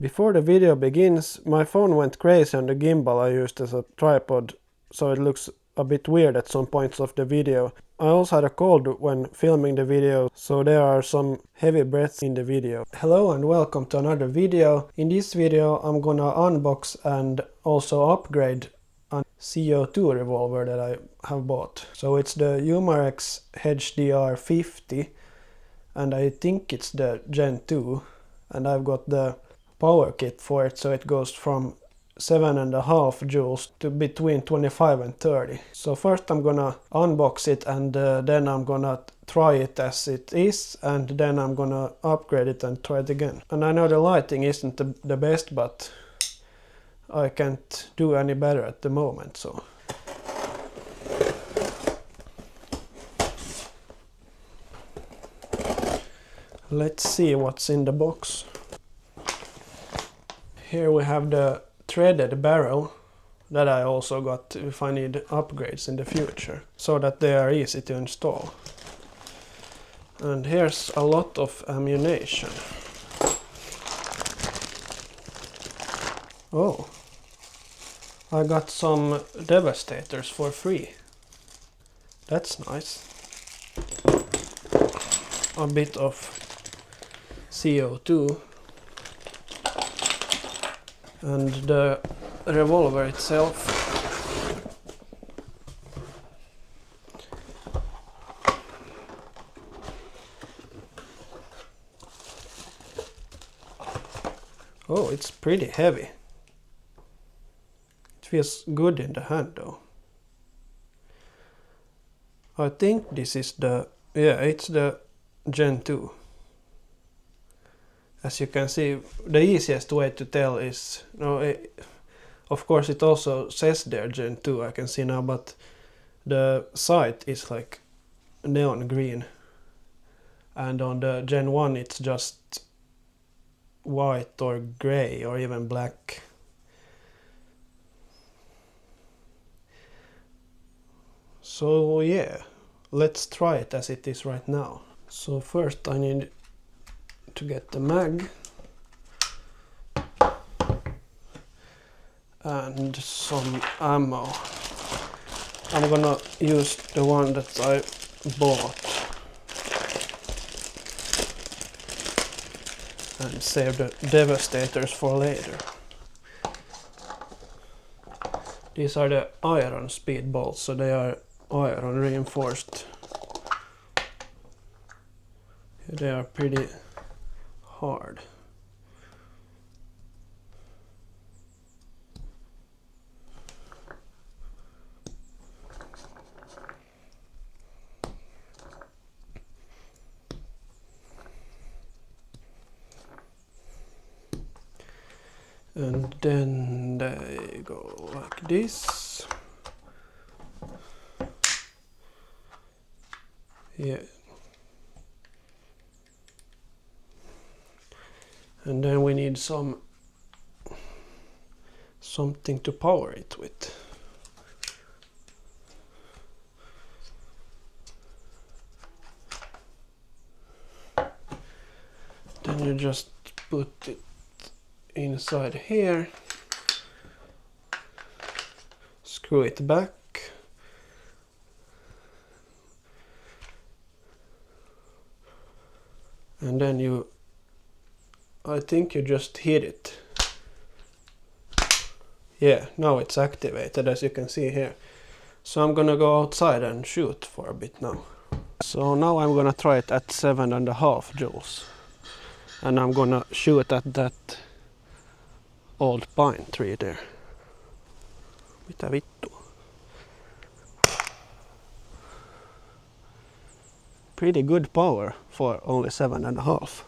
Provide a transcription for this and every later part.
Before the video begins, my phone went crazy on the gimbal I used as a tripod, so it looks a bit weird at some points of the video. I also had a cold when filming the video, so there are some heavy breaths in the video. Hello and welcome to another video. In this video I'm gonna unbox and also upgrade a CO2 revolver that I have bought. So it's the Umarex TR50 and I think it's the Gen 2, and I've got the Powerkit for it, so it goes from 7.5 joules to between 25 and 30. So first I'm gonna unbox it and then I'm gonna try it as it is, and then I'm gonna upgrade it and try it again. And I know the lighting isn't the best, but I can't do any better at the moment, so. Let's see what's in the box. Here we have the threaded barrel that I also got if I need upgrades in the future, so that they are easy to install. And here's a lot of ammunition. Oh, I got some devastators for free. That's nice. A bit of CO2. And the revolver itself. Oh, it's pretty heavy. It feels good in the hand though. I think this is it's the Gen 2. As you can see, the easiest way to tell is, of course it also says there Gen 2, I can see now, but the sight is like neon green. And on the Gen 1 it's just white or gray or even black. So yeah, let's try it as it is right now. So first I need to get the mag and some ammo. I'm gonna use the one that I bought and save the devastators for later. These are the iron speed bolts, so they are iron reinforced. They are pretty hard. And then they go like this. Yeah. And then we need something to power it with. Then you just put it inside here, screw it back, and then I think you just hit it. Yeah, now it's activated, as you can see here. So I'm gonna go outside and shoot for a bit now. So now I'm gonna try it at 7.5 joules. And I'm gonna shoot at that old pine tree there. Mitä vittu? Pretty good power for only 7.5.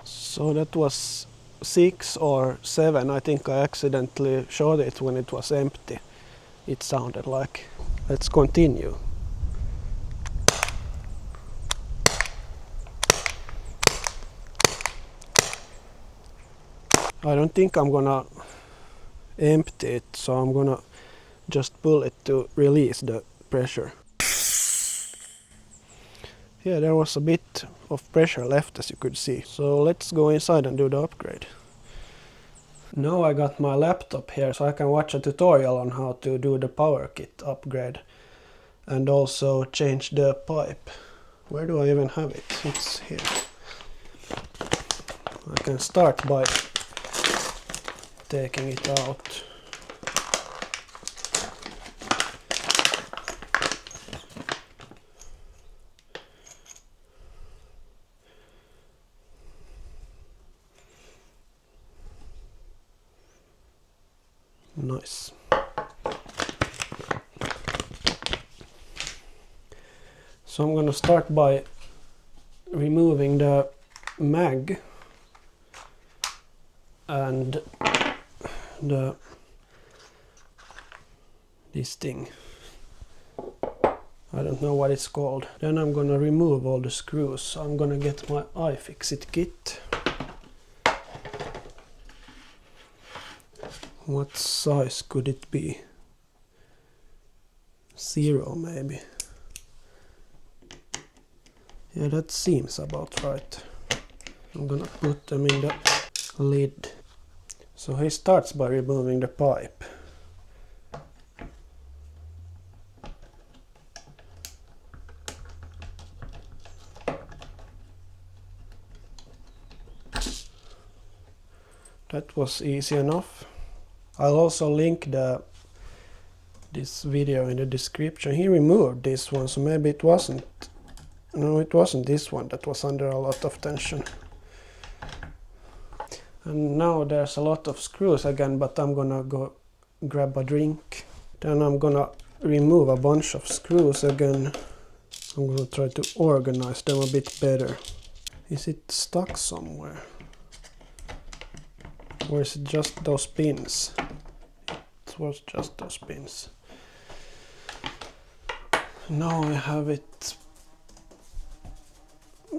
So that was 6 or 7. I think I accidentally shot it when it was empty. It sounded like. Let's continue. I don't think I'm gonna empty it, so I'm gonna just pull it to release the pressure. Yeah, there was a bit of pressure left, as you could see. So let's go inside and do the upgrade. Now I got my laptop here so I can watch a tutorial on how to do the Powerkit upgrade and also change the pipe. Where do I even have it? It's here. I can start by taking it out. Nice. So I'm gonna start by removing the mag and this thing. I don't know what it's called. Then I'm gonna remove all the screws. So I'm gonna get my iFixit kit. What size could it be? 0 maybe. Yeah, that seems about right. I'm gonna put them in the lid. So he starts by removing the pipe. That was easy enough. I'll also link this video in the description. He removed this one, so maybe it wasn't. No, it wasn't this one that was under a lot of tension. And now there's a lot of screws again, but I'm gonna go grab a drink. Then I'm gonna remove a bunch of screws again. I'm gonna try to organize them a bit better. Is it stuck somewhere? Or is it just those pins? It was just those pins. Now I have it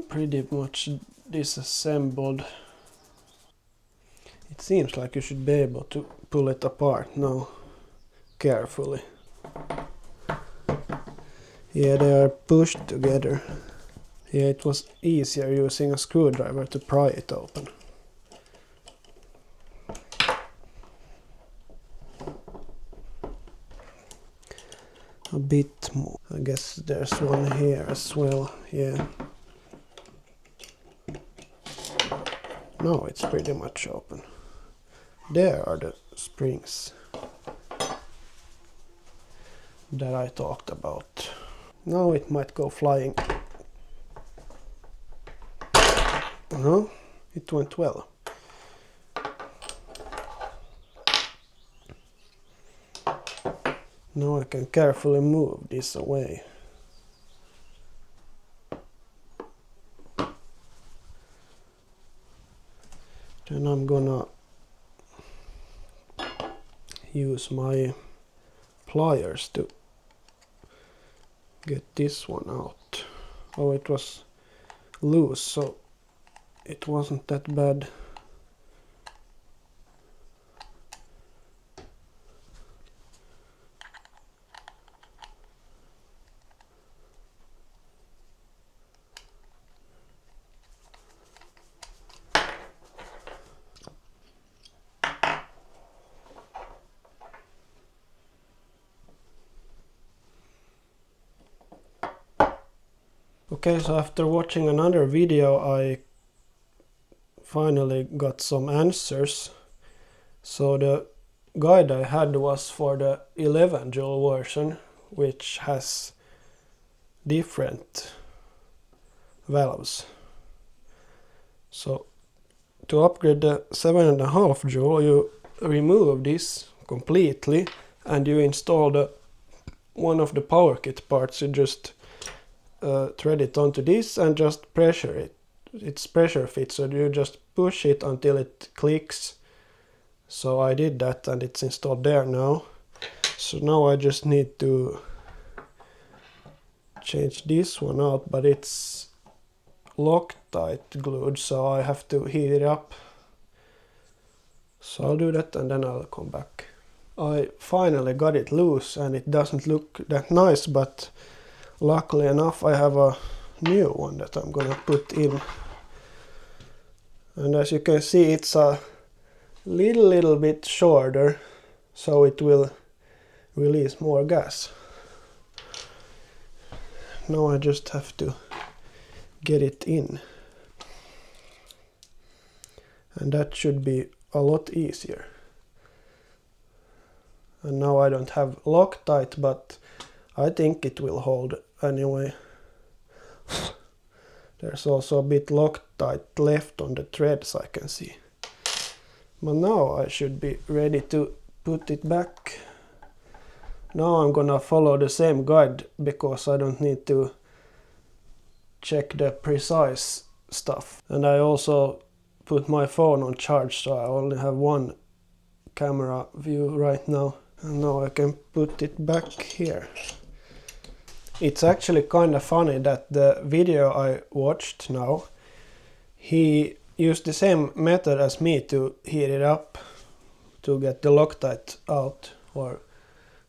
pretty much disassembled. It seems like you should be able to pull it apart now carefully. Yeah, they are pushed together. Yeah, it was easier using a screwdriver to pry it open. A bit more. I guess there's one here as well. Yeah. No, it's pretty much open. There are the springs that I talked about. Now it might go flying. No, it went well. Now I can carefully move this away. Then I'm gonna use my pliers to get this one out. Oh, it was loose, so it wasn't that bad. Okay, so after watching another video I finally got some answers. So the guide I had was for the 11 joule version, which has different valves. So to upgrade the 7.5 joule you remove this completely and you install one of the Powerkit parts. You just thread it onto this and just pressure it. It's pressure fit, so you just push it until it clicks. So I did that and it's installed there now. So now I just need to change this one out, but it's Loctite glued, so I have to heat it up. So I'll do that and then I'll come back. I finally got it loose and it doesn't look that nice, but luckily enough I have a new one that I'm gonna put in. And as you can see, it's a little bit shorter, so it will release more gas. Now I just have to get it in. And that should be a lot easier. And now I don't have Loctite, but I think it will hold anyway. There's also a bit Loctite left on the threads, I can see. But now I should be ready to put it back. Now I'm gonna follow the same guide because I don't need to check the precise stuff. And I also put my phone on charge, so I only have one camera view right now. And now I can put it back here. It's actually kind of funny that the video I watched now, he used the same method as me to heat it up to get the Loctite out, or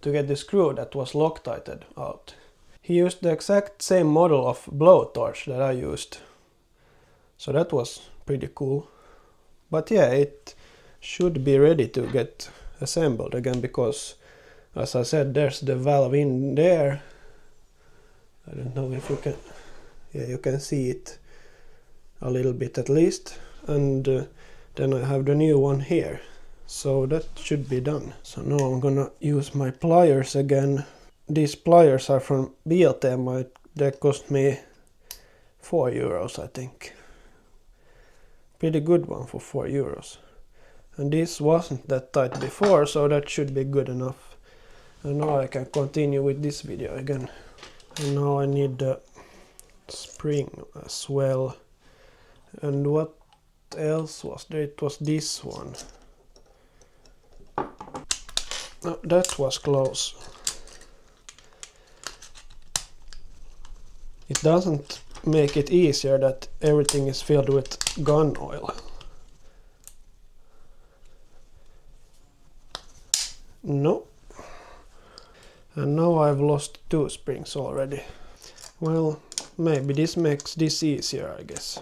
to get the screw that was Loctited out. He used the exact same model of blowtorch that I used. So that was pretty cool. But yeah, it should be ready to get assembled again because, as I said, there's the valve in there. I don't know if you can, yeah, you can see it a little bit at least. And then I have the new one here. So that should be done. So now I'm gonna use my pliers again. These pliers are from BLT. They cost me €4, I think. Pretty good one for €4. And this wasn't that tight before, so that should be good enough. And now I can continue with this video again. And now I need the spring as well. And what else was there? It was this one. Oh, that was close. It doesn't make it easier that everything is filled with gun oil. No. And now I've lost 2 springs already. Well, maybe this makes this easier, I guess.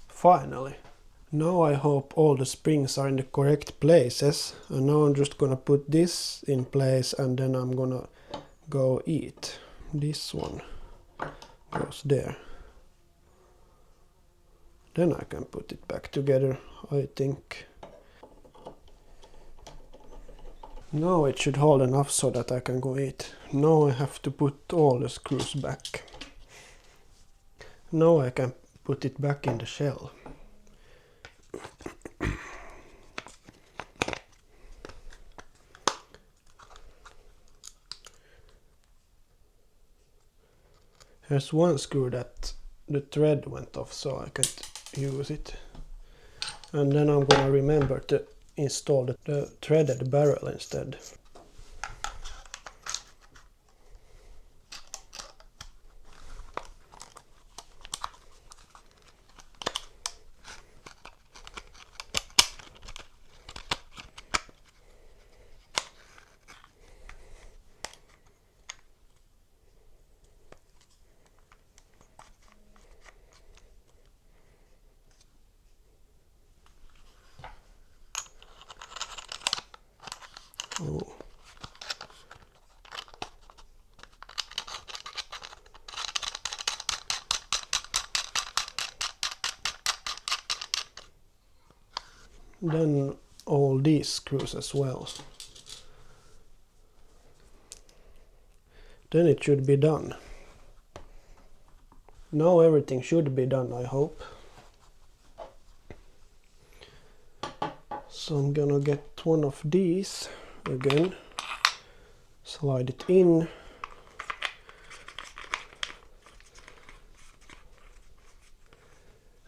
Finally. Now I hope all the springs are in the correct places. And now I'm just gonna put this in place and then I'm gonna go eat. This one goes there. Then I can put it back together, I think. Now it should hold enough so that I can go eat. Now I have to put all the screws back. Now I can put it back in the shell. There's one screw that the thread went off, so I can't use it. And then I'm gonna remember to install the threaded barrel instead. Oh. Then all these screws as well. Then it should be done. Now everything should be done, I hope. So I'm gonna get one of these again, slide it in,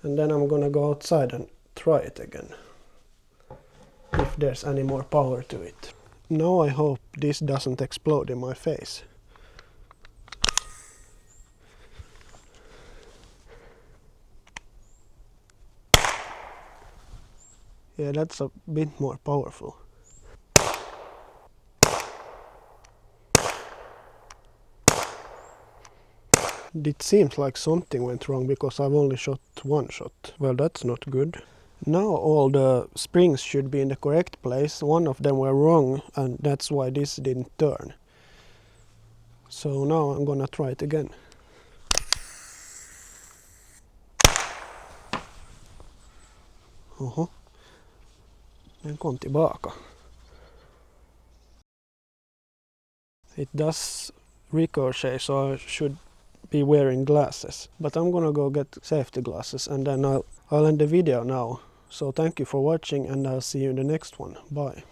and then I'm gonna go outside and try it again, if there's any more power to it. Now I hope this doesn't explode in my face. Yeah, that's a bit more powerful. It seems like something went wrong because I've only shot one shot. Well, that's not good. Now all the springs should be in the correct place. One of them were wrong, and that's why this didn't turn. So now I'm gonna try it again. Oho. Den kom tillbaka. It does ricochet, so I should be wearing glasses. But I'm gonna go get safety glasses and then I'll end the video now. So thank you for watching and I'll see you in the next one. Bye.